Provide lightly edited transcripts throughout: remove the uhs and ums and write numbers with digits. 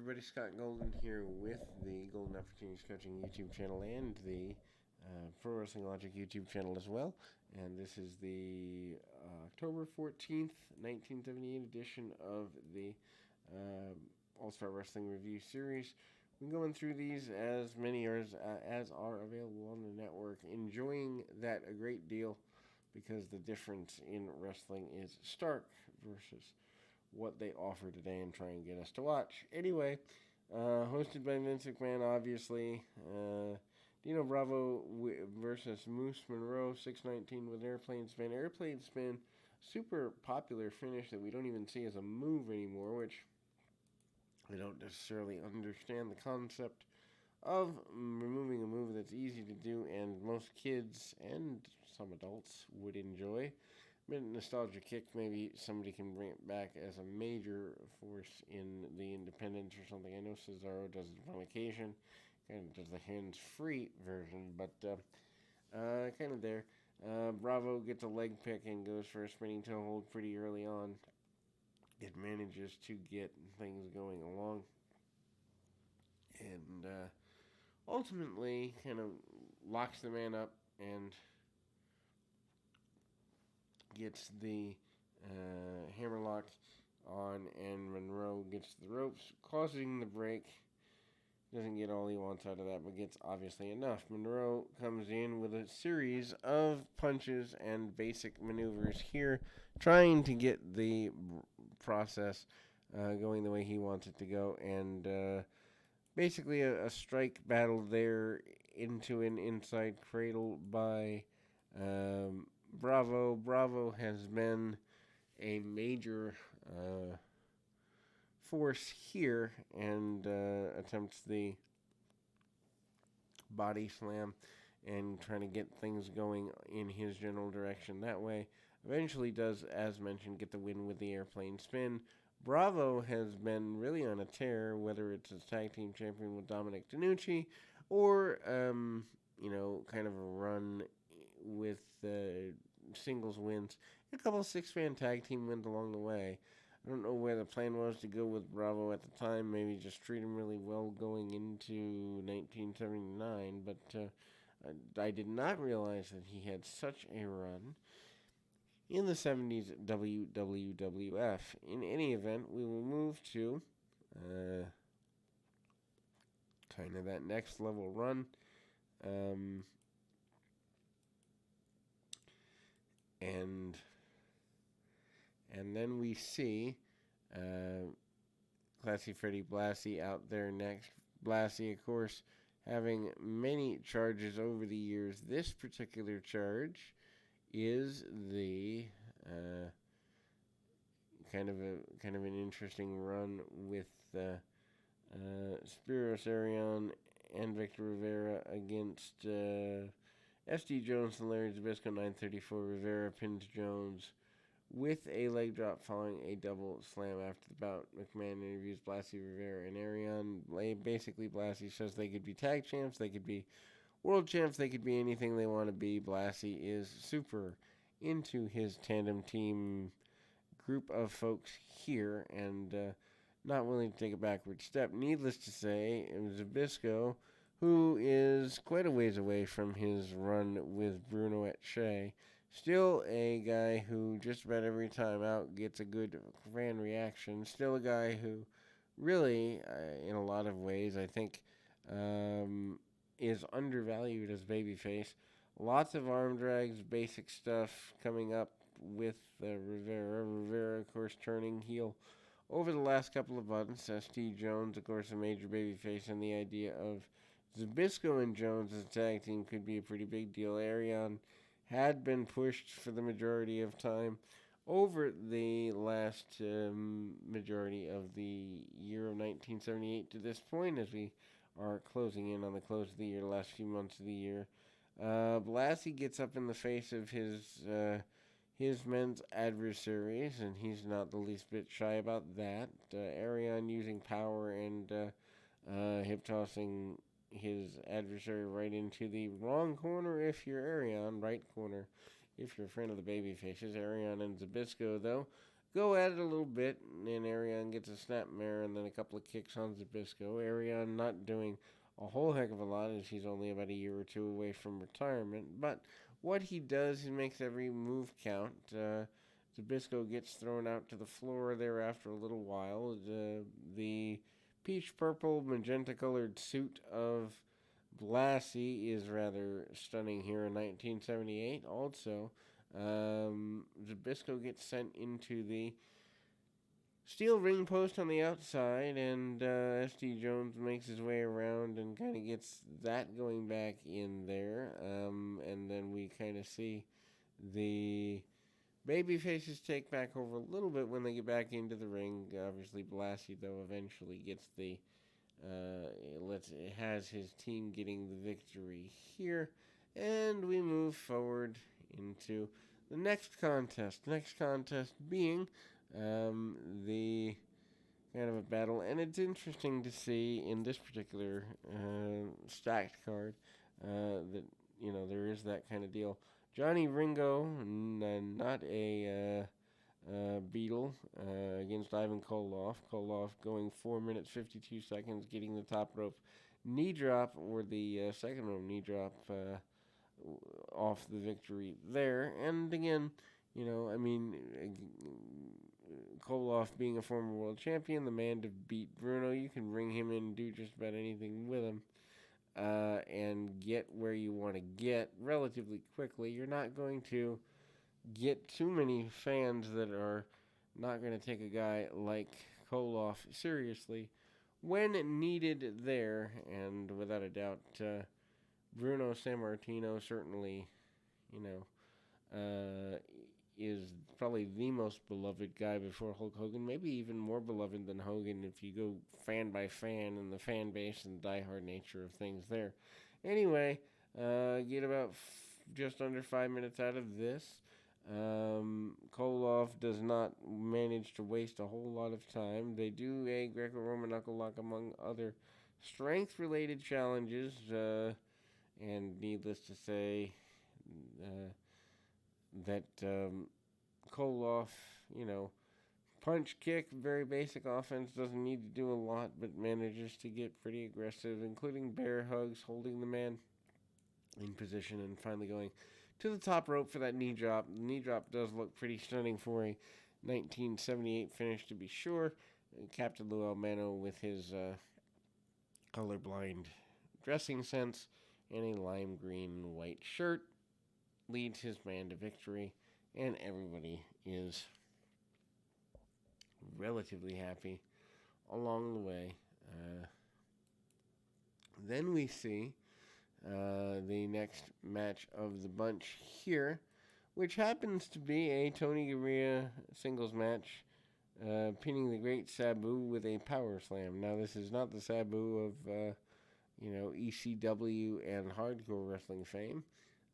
everybody, Scott Golden here with the Golden Opportunities Coaching YouTube channel and the Pro Wrestling Logic YouTube channel as well. And this is the October 14th, 1978 edition of the All-Star Wrestling Review Series. We're going through these as many as are available on the network, enjoying that a great deal because the difference in wrestling is stark versus what they offer today and try and get us to watch. Anyway, hosted by Vince McMahon, obviously. Dino Bravo versus Moose Monroe, 619 with Airplane Spin. Airplane Spin, super popular finish that we don't even see as a move anymore, which I don't necessarily understand the concept of removing a move that's easy to do and most kids and some adults would enjoy. Bit of nostalgia kick, maybe somebody can bring it back as a major force in the independents or something. I know Cesaro does it on occasion, kind of does the hands-free version, but kind of there. Bravo gets a leg pick and goes for a spinning toe hold pretty early on. It manages to get things going along. And ultimately kind of locks the man up and gets the hammerlock on, and Monroe gets the ropes, causing the break. Doesn't get all he wants out of that, but gets obviously enough. Monroe comes in with a series of punches and basic maneuvers here, trying to get the process going the way he wants it to go, and basically a strike battle there into an inside cradle by Bravo. Bravo has been a major force here and attempts the body slam and trying to get things going in his general direction that way. Eventually does, as mentioned, get the win with the airplane spin. Bravo has been really on a tear, whether it's as tag team champion with Dominic DeNucci or, kind of a run with singles wins. A couple of six-man tag team wins along the way. I don't know where the plan was to go with Bravo at the time. Maybe just treat him really well going into 1979. But I did not realize that he had such a run in the 70s WWF. In any event, we will move to kind of that next level run. And then we see Classy Freddie Blassie out there next. Blassie, of course, having many charges over the years. This particular charge is the kind of an interesting run with Spiros Arion and Victor Rivera against SD Jones and Larry Zbyszko. 934. Rivera pins Jones with a leg drop following a double slam after the bout. McMahon interviews Blassie, Rivera, and Arion. Basically, Blassie says they could be tag champs, they could be world champs, they could be anything they want to be. Blassie is super into his tandem team group of folks here and not willing to take a backward step. Needless to say, it was Zbyszko, who is quite a ways away from his run with Bruno at Shea. Still a guy who just about every time out gets a good fan reaction. Still a guy who really, in a lot of ways, I think is undervalued as babyface. Lots of arm drags, basic stuff coming up with Rivera. Rivera, of course, turning heel over the last couple of months. S.T. Jones, of course, a major babyface, and the idea of Zbyszko and Jones as a tag team could be a pretty big deal. Arion had been pushed for the majority of time over the last majority of the year of 1978 to this point, as we are closing in on the close of the year, the last few months of the year. Blassie gets up in the face of his men's adversaries, and he's not the least bit shy about that. Arion using power and hip tossing his adversary right into the wrong corner if you're Arion, right corner if you're a friend of the babyfaces. Arion and Zbyszko, though, go at it a little bit, and Arion gets a snap mare and then a couple of kicks on Zbyszko. Arion not doing a whole heck of a lot as he's only about a year or two away from retirement, but what he does, he makes every move count. Zbyszko gets thrown out to the floor there after a little while. The peach purple magenta colored suit of Blassie is rather stunning here in 1978. Also, Zbyszko gets sent into the steel ring post on the outside, and SD Jones makes his way around and kind of gets that going back in there. And then we kind of see the baby faces take back over a little bit when they get back into the ring. Obviously, Blassie, though, eventually gets the has his team getting the victory here, and we move forward into the next contest. Next contest being the kind of a battle, and it's interesting to see in this particular stacked card that there is that kind of deal. Johnny Ringo, not a Beetle, against Ivan Koloff. Koloff going 4 minutes 52 seconds, getting the top rope knee drop or the second rope knee drop off the victory there. And again, Koloff being a former world champion, the man to beat Bruno, you can bring him in and do just about anything with him. And get where you want to get relatively quickly. You're not going to get too many fans that are not going to take a guy like Koloff seriously when needed there. And without a doubt, Bruno Sammartino certainly, is probably the most beloved guy before Hulk Hogan, maybe even more beloved than Hogan if you go fan by fan and the fan base and diehard nature of things there. Anyway, get about just under 5 minutes out of this. Koloff does not manage to waste a whole lot of time. They do a Greco-Roman knuckle lock among other strength-related challenges, and needless to say, that Koloff, punch, kick, very basic offense, doesn't need to do a lot, but manages to get pretty aggressive, including bear hugs, holding the man in position, and finally going to the top rope for that knee drop. The knee drop does look pretty stunning for a 1978 finish, to be sure. Captain Lou Albano with his colorblind dressing sense and a lime green and white shirt leads his man to victory, and everybody is relatively happy along the way. Then we see the next match of the bunch here, which happens to be a Tony Garea singles match, pinning the Great Sabu with a power slam. Now, this is not the Sabu of ECW and hardcore wrestling fame.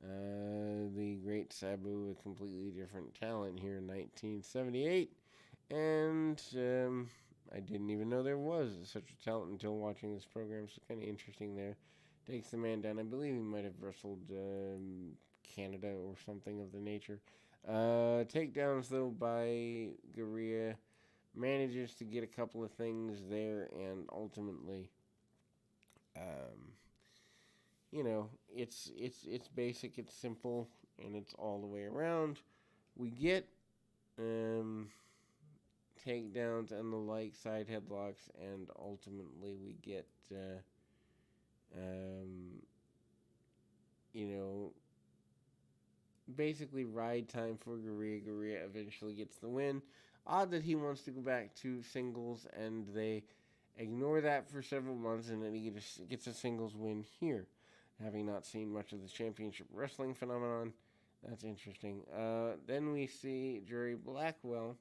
The Great Sabu, a completely different talent here in 1978, and I didn't even know there was such a talent until watching this program. So kind of interesting there. Takes the man down. I believe he might have wrestled Canada or something of the nature. Takedowns, though, by Garea. Manages to get a couple of things there, and ultimately, it's basic, it's simple, and it's all the way around. We get takedowns and the like, side headlocks, and ultimately we get basically ride time for Garea. Garea eventually gets the win. Odd that he wants to go back to singles, and they ignore that for several months, and then he gets a singles win here. Having not seen much of the championship wrestling phenomenon, that's interesting. Then we see Jerry Blackwell,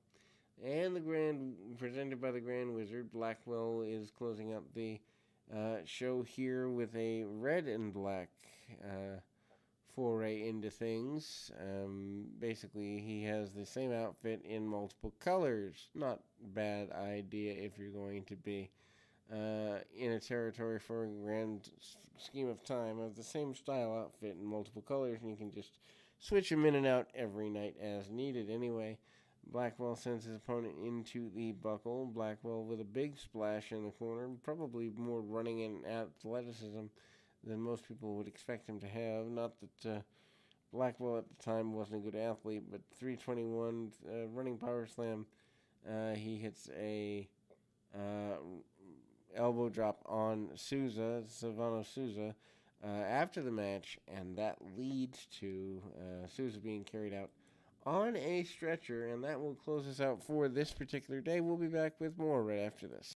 and presented by the Grand Wizard. Blackwell is closing up the show here with a red and black foray into things. Basically, he has the same outfit in multiple colors. Not bad idea if you're going to be in a territory for a grand scheme of time of the same style outfit in multiple colors, and you can just switch them in and out every night as needed. Anyway, Blackwell sends his opponent into the buckle. Blackwell with a big splash in the corner, probably more running and athleticism than most people would expect him to have. Not that Blackwell at the time wasn't a good athlete, but 321 running power slam. He hits a elbow drop on Silvano Souza, after the match, and that leads to Souza being carried out on a stretcher, and that will close us out for this particular day. We'll be back with more right after this.